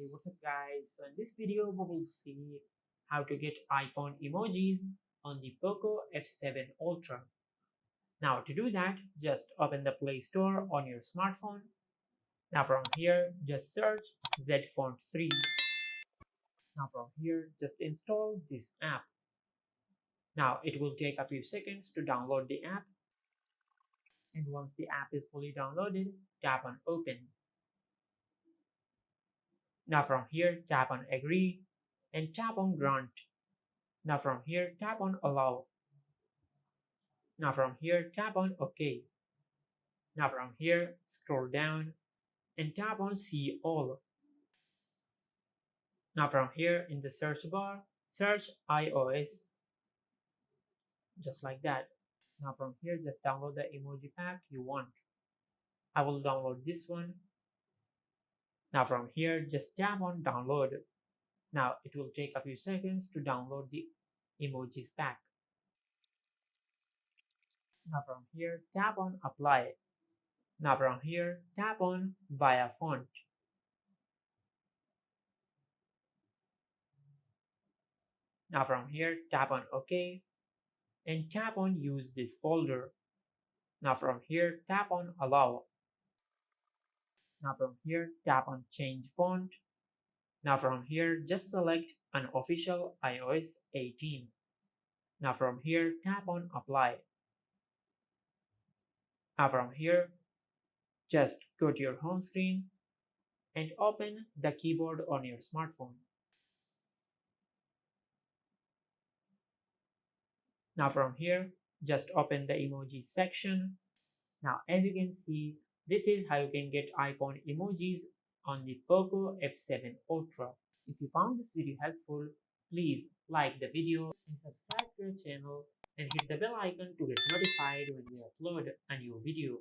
Hey, what's up guys? So in this video we will see how to get iPhone emojis on the Poco F7 Ultra. Now to do that, just open the Play Store on your smartphone. Now from here, just search Z Font 3. Now from here, just install this app. Now it will take a few seconds to download the app. And once the app is fully downloaded, tap on Open. Now from here, tap on Agree and tap on Grant. Now from here, tap on Allow. Now from here, tap on OK. Now from here, scroll down and tap on See All. Now from here in the search bar, search iOS. Just like that. Now from here, just download the emoji pack you want. I will download this one. Now from here, just tap on Download. Now it will take a few seconds to download the emojis pack. Now from here, tap on Apply. Now from here, tap on Via Font. Now from here, tap on OK and tap on Use this folder. Now from here, tap on Allow. Now from here, tap on Change Font. Now from here, just select an official iOS 18. Now from here, tap on Apply. Now from here, just go to your home screen and open the keyboard on your smartphone. Now from here, just open the emoji section. Now as you can see, this is how you can get iPhone emojis on the Poco F7 Ultra. If you found this video helpful, please like the video and subscribe to our channel and hit the bell icon to get notified when we upload a new video.